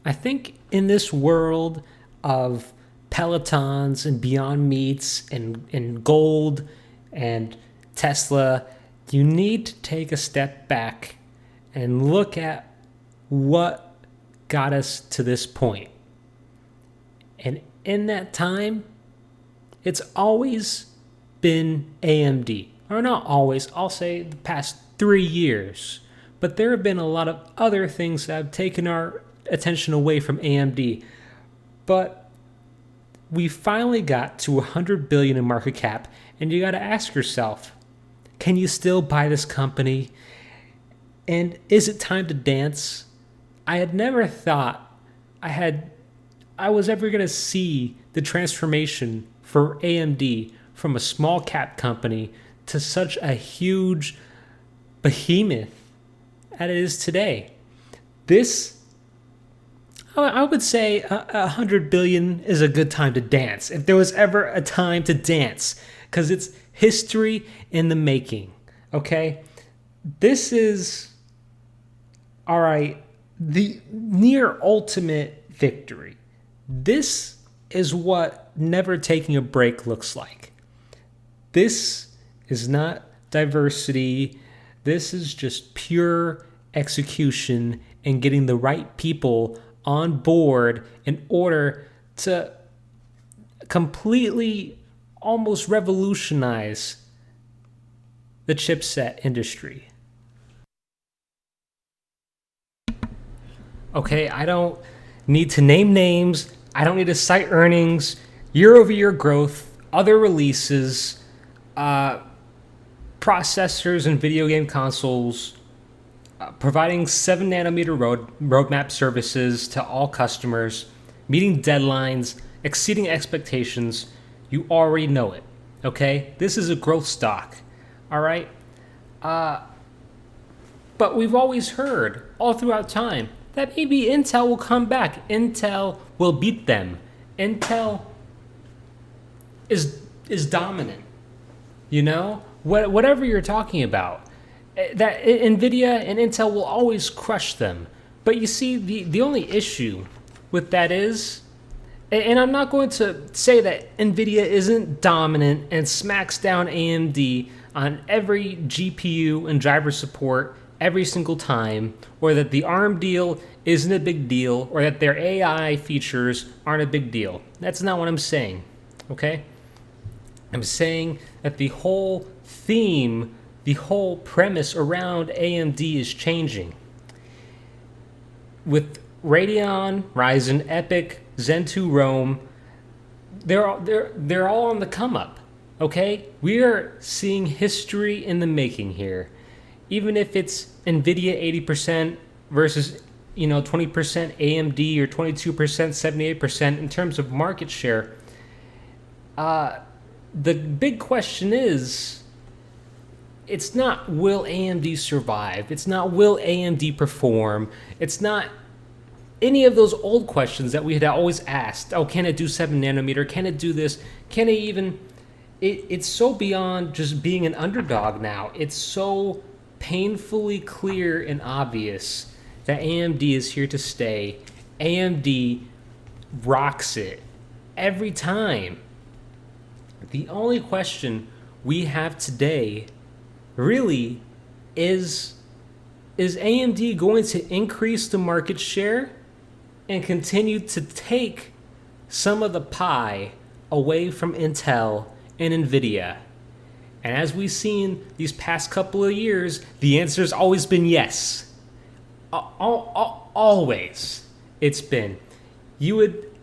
I think in this world of Pelotons and Beyond Meats and gold and Tesla, you need to take a step back and look at what got us to this point. And in that time, it's always been AMD. Or not always, I'll say the past 3 years. But there have been a lot of other things that have taken our attention away from AMD. But we finally got to $100 billion in market cap, and you got to ask yourself, can you still buy this company? And is it time to dance? I had never thought I was ever going to see the transformation for AMD from a small cap company to such a huge behemoth as it is today. This, I would say, 100 billion is a good time to dance. If there was ever a time to dance, because it's history in the making. Okay, this is all right. The near ultimate victory. This is what never taking a break looks like. This is not diversity. This is just pure execution and getting the right people on board in order to completely almost revolutionize the chipset industry. Okay, I don't need to name names. I don't need to cite earnings, year-over-year growth, other releases, processors and video game consoles, providing 7 nanometer roadmap services to all customers, meeting deadlines, exceeding expectations. You already know it, okay? This is a growth stock, all right? But we've always heard all throughout time that maybe Intel will come back. Intel will beat them. Intel is dominant. You know, whatever you're talking about, that NVIDIA and Intel will always crush them. But you see, the only issue with that is, and I'm not going to say that NVIDIA isn't dominant and smacks down AMD on every GPU and driver support every single time, or that the ARM deal isn't a big deal, or that their AI features aren't a big deal. That's not what I'm saying, okay? I'm saying that the whole theme, the whole premise around AMD is changing. With Radeon, Ryzen, EPYC, Zen 2 Rome, they're all on the come up, okay? We are seeing history in the making here. Even if it's NVIDIA 80% versus 20% AMD or 22%, 78% in terms of market share, the big question is, it's not will AMD survive? It's not will AMD perform? It's not any of those old questions that we had always asked. Oh, can it do 7 nanometer? Can it do this? Can it even... It's so beyond just being an underdog now. It's so painfully clear and obvious that AMD is here to stay. AMD rocks it every time. The only question we have today really is AMD going to increase the market share and continue to take some of the pie away from Intel and NVIDIA? And as we've seen these past couple of years, the answer has always been yes. Always. It's been. You would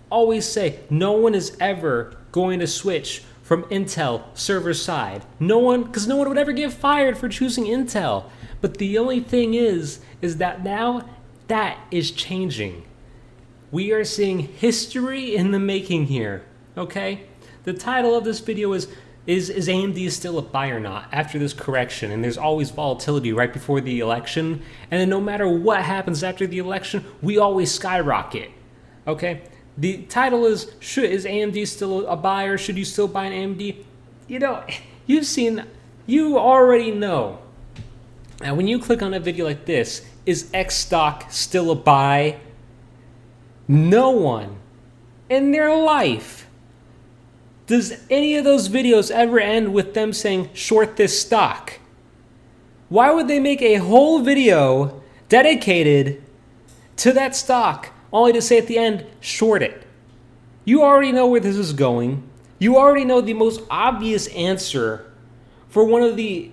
always say no one is ever going to switch from Intel server side. No one, because no one would ever get fired for choosing Intel. But the only thing is that now that is changing. We are seeing history in the making here, okay? The title of this video is AMD still a buy or not after this correction? And there's always volatility right before the election. And then no matter what happens after the election, we always skyrocket, okay? The title is AMD still a buyer? Should you still buy an AMD? You already know. Now, when you click on a video like this, is X stock still a buy? No one in their life does any of those videos ever end with them saying, short this stock. Why would they make a whole video dedicated to that stock only to say at the end, short it? You already know where this is going. You already know the most obvious answer for one of the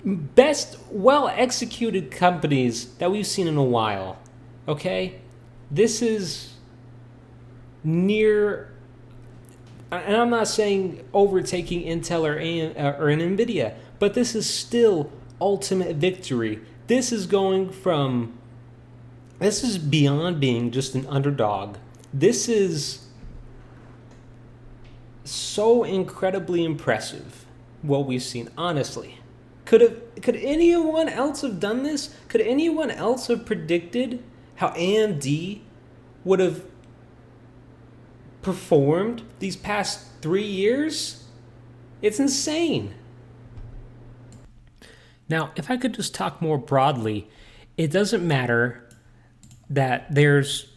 best, well-executed companies that we've seen in a while. Okay? This is near, and I'm not saying overtaking Intel or an NVIDIA, but this is still ultimate victory. This is beyond being just an underdog. This is so incredibly impressive, what we've seen, honestly. Could anyone else have done this? Could anyone else have predicted how AMD would have performed these past 3 years? It's insane. Now, if I could just talk more broadly, it doesn't matter that there's,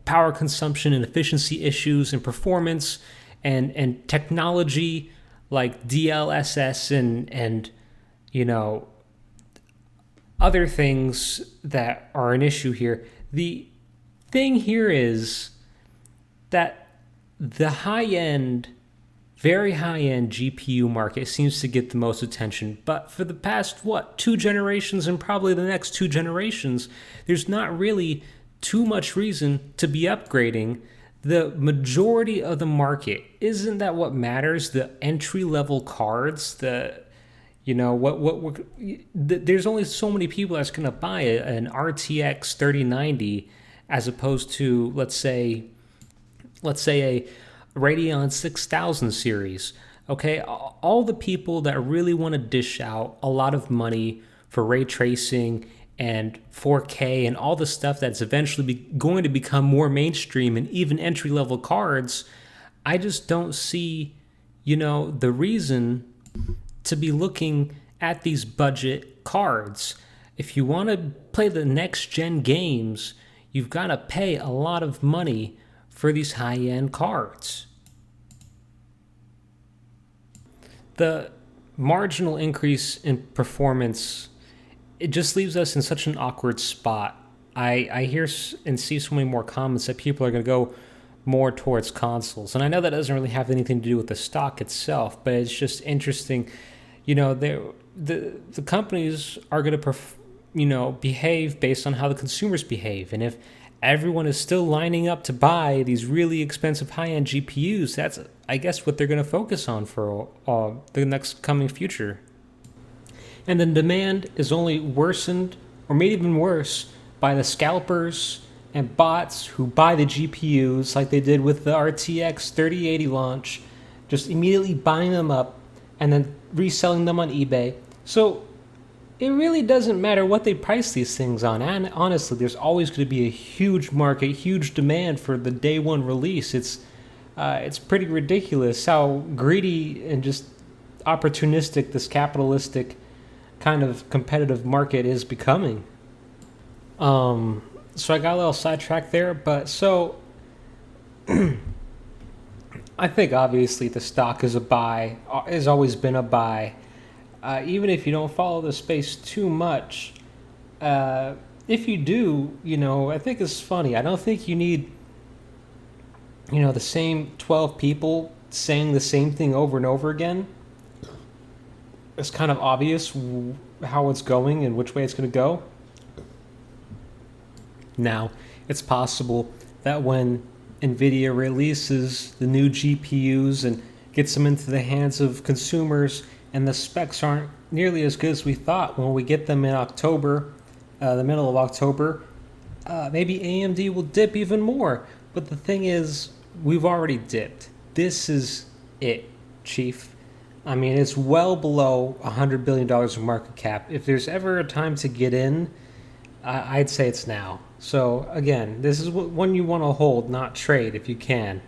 power consumption and efficiency issues and performance and technology like DLSS and other things that are an issue here. The thing here is that the high-end, very high-end GPU market seems to get the most attention. But for the past, 2 generations and probably the next 2 generations, there's not really too much reason to be upgrading. The majority of the market, isn't that what matters? The entry-level cards, there's only so many people that's going to buy an RTX 3090 as opposed to, let's say a Radeon 6000 series. Okay, all the people that really want to dish out a lot of money for ray tracing and 4K and all the stuff that's eventually going to become more mainstream and even entry-level cards, I just don't see, the reason to be looking at these budget cards. If you want to play the next-gen games, you've got to pay a lot of money for these high-end cards. The marginal increase in performance, it just leaves us in such an awkward spot. I hear and see so many more comments that people are going to go more towards consoles. And I know that doesn't really have anything to do with the stock itself, but it's just interesting. The companies are going to behave based on how the consumers behave. And if everyone is still lining up to buy these really expensive high-end GPUs, that's, I guess, what they're going to focus on for the next coming future. And then demand is only worsened, or made even worse, by the scalpers and bots who buy the GPUs like they did with the RTX 3080 launch, just immediately buying them up and then reselling them on eBay. So it really doesn't matter what they price these things on. And honestly, there's always going to be a huge market, huge demand for the day one release. It's pretty ridiculous how greedy and just opportunistic this capitalistic kind of competitive market is becoming. So I got a little sidetracked there, but so I think obviously the stock is a buy, has always been a buy. Even if you don't follow the space too much, if you do, I think it's funny. I don't think you need, the same 12 people saying the same thing over and over again. It's kind of obvious how it's going and which way it's going to go. Now, it's possible that when NVIDIA releases the new GPUs and gets them into the hands of consumers and the specs aren't nearly as good as we thought when we get them in October, the middle of October, maybe AMD will dip even more. But the thing is, we've already dipped. This is it, Chief. I mean, it's well below $100 billion of market cap. If there's ever a time to get in, I'd say it's now. So again, this is one you want to hold, not trade if you can.